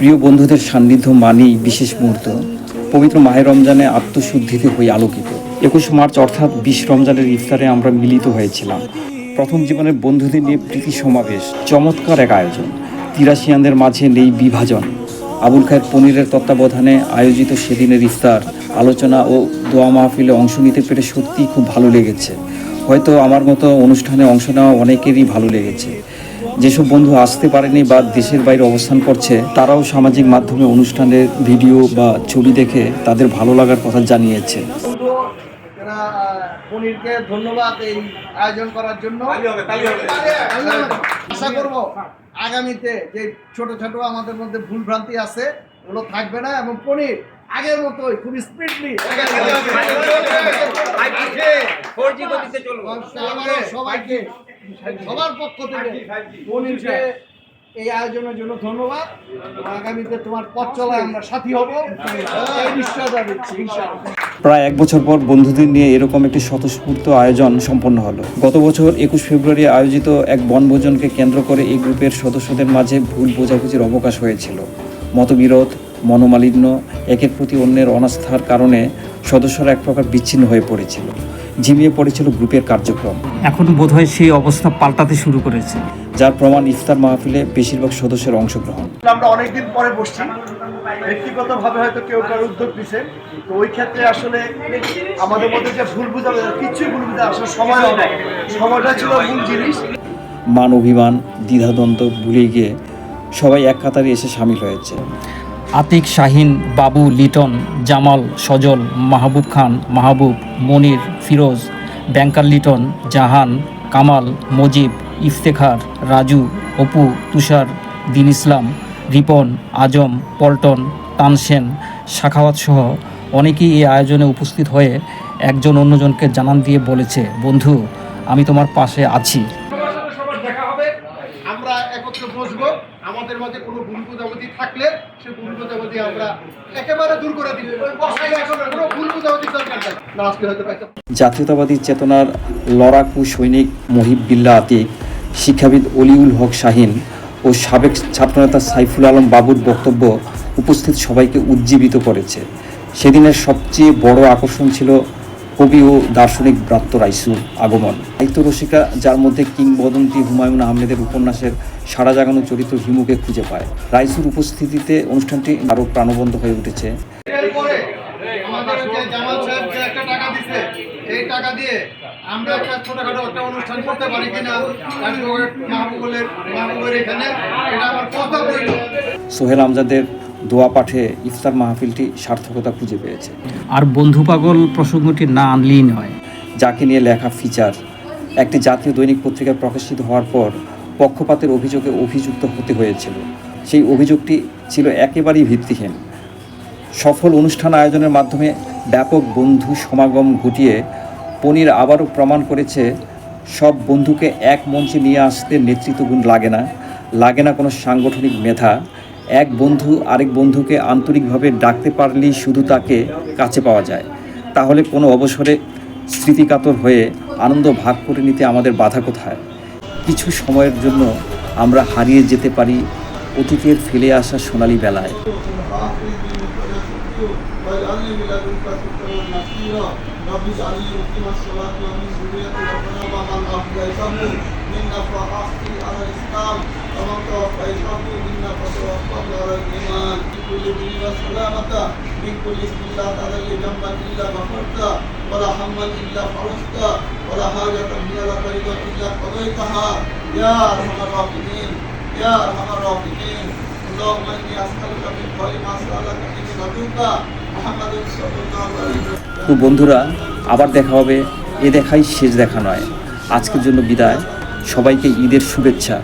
প্রিয় বন্ধুদের সান্নিধ্য মানেই বিশেষ মুহূর্ত। পবিত্র মাহে রমজানে আত্মশুদ্ধিতে হই আলোকিত। 21 মার্চ অর্থাৎ 20 রমজানের ইফতারে আমরা মিলিত হয়েছিলাম। প্রথম জীবনের বন্ধুদের নিয়ে প্রীতি সমাবেশ, চমৎকার এক আয়োজন। তিরাশিয়ানদের মাঝে নেই বিভাজন। আবুল খায়ের পনিরের তত্ত্বাবধানে আয়োজিত সেদিনের ইফতার, আলোচনা ও দোয়া মাহফিলে অংশ নিতে পেরে সত্যিই খুব ভালো লেগেছে। হয়তো আমার মতো অনুষ্ঠানে অংশ নেওয়া অনেকেরই ভালো লেগেছে। যেসব বন্ধু আসতে পারেনি বা দেশের বাইরে অবস্থান করছে, তারাও সামাজিক মাধ্যমে অনুষ্ঠানের ভিডিও বা ছবি দেখে তাদের ভালো লাগার কথা জানিয়েছে। পনিরকে ধন্যবাদ এই আয়োজন করার জন্য। আশা করব আগামীতে যে ছোট ছোট আমাদের মধ্যে ভুল ভ্রান্তি আছে ওগুলো থাকবে না, এবং পনির আগের মতোই খুব স্পিডলি সবাইকে সবার পক্ষ থেকে পনিরকে এই আয়োজনের জন্য ধন্যবাদ। আগামীতে তোমার পথ চলায় আমরা সাথী হব, এই নিশ্চয়তা দিচ্ছি ইনশাআল্লাহ। প্রায় 1 বছর পর বন্ধুদের নিয়ে এরকম একটি স্বতঃস্ফূর্ত আয়োজন সম্পন্ন হলো। গত বছর 21 ফেব্রুয়ারি আয়োজিত এক বনভোজনকে কেন্দ্র করে এই গ্রুপের সদস্যদের মাঝে ভুল বোঝাবুঝির অবকাশ হয়েছিল। মতবিরোধ, মনোমালিন্য, একের প্রতি অন্যের অনাস্থার কারণে সদস্যরা এক প্রকার বিচ্ছিন্ন হয়ে পড়েছিল, ঝিমিয়ে পড়েছিল গ্রুপের কার্যক্রম। এখন বোধহয় সেই অবস্থা পাল্টাতে শুরু করেছে, যার প্রমাণ ইফতার মাহফিলে বেশিরভাগ সদস্যের অংশগ্রহণ। আমরা অনেকদিন পরে বসছি, ব্যক্তিগতভাবে হয়তো কেউ কারো উদ্যোগ দিচ্ছে, তো ওই ক্ষেত্রে আসলে আমাদের মধ্যে যে ভুল বুঝাবে কিছুই ভুল বুঝা আসলে সময়টা ছিল মূল জিনিস। মান অভিমান দ্বিধাদ্বন্দ্ব ভুলে গিয়ে সবাই এক কাতারে এসে সামিল হয়েছে। আতিক, শাহিন, বাবু, লিটন, জামাল, সজল, মাহবুব খান, মাহবুব, মনির, ফিরোজ, ব্যাংকার লিটন, জাহান, কামাল, মজিব, ইফতেখার, রাজু, অপু, তুষার, দিন ইসলাম, রিপন, আজম, পল্টন, তানসেন, শাখাওয়াত সহ অনেকেই এই আয়োজনে উপস্থিত হয়ে একজন অন্যজনকে জানান দিয়ে বলেছে, বন্ধু আমি তোমার পাশে আছি। আমরা একত্রে বসবো, আমাদের মধ্যে কোনো ভুল বোঝাবুঝি থাকলে সেই ভুল বোঝাবুঝি আমরা একেবারে দূর করে দিব। কোনো ভুল বোঝাবুঝির দরকার নেই। জাতীয়তাবাদী চেতনার লড়াকু সৈনিক মহিব বিল্লাহ আতিক, শিক্ষাবিদ অলিউল হক শাহিন ও সাবেক ছাত্রনেতা সাইফুল আলম বাবুর বক্তব্য উপস্থিত সবাইকে উজ্জীবিত করেছে। সেদিনের সবচেয়ে বড় আকর্ষণ ছিল কবি ও দার্শনিক ব্রাত্য রাইসুর আগমন। সাহিত্য রসিকা, যার মধ্যে কিংবদন্তি হুমায়ুন আহমেদের উপন্যাসের সাড়া জাগানো চরিত্র হিমুকে খুঁজে পায়। রাইসুর উপস্থিতিতে অনুষ্ঠানটি আরও প্রাণবন্ত হয়ে উঠেছে। এই টাকা দিয়ে আমরা একটা ছোটখাটো একটা অনুষ্ঠান করতে পারি কিনা মাহবুবের এখানে, এটা আমার কথা বলল। সোহেল আমজাদের দোয়া পাঠে ইফতার মাহফিলটি সার্থকতা খুঁজে পেয়েছে। আর বন্ধু পাগল প্রসঙ্গটি না আনলেই নয়। যাকে নিয়ে লেখা ফিচার একটি জাতীয় দৈনিক পত্রিকায় প্রকাশিত হওয়ার পর পক্ষপাতের অভিযোগে অভিযুক্ত হতে হয়েছিল। সেই অভিযোগটি ছিল একেবারেই ভিত্তিহীন। সফল অনুষ্ঠান আয়োজনের মাধ্যমে ব্যাপক বন্ধু সমাগম ঘটিয়ে পনির আবারও প্রমাণ করেছে, সব বন্ধুকে এক মঞ্চে নিয়ে আসতে নেতৃত্বগুণ লাগে না কোনো সাংগঠনিক মেধা। এক বন্ধু আরেক বন্ধুকে আন্তরিকভাবে ডাকতে পারলেই শুধু তাকে কাছে পাওয়া যায়। তাহলে কোনো অবসরে স্মৃতিকাতর হয়ে আনন্দ ভাগ করে নিতে আমাদের বাধা কোথায়? কিছু সময়ের জন্য আমরা হারিয়ে যেতে পারি অতীতের ফেলে আসা সোনালি বেলায়। তো বন্ধুরা, আবার দেখা হবে। এ দেখাই শেষ দেখা নয়। আজকের জন্য বিদায়। সবাইকে ঈদের শুভেচ্ছা।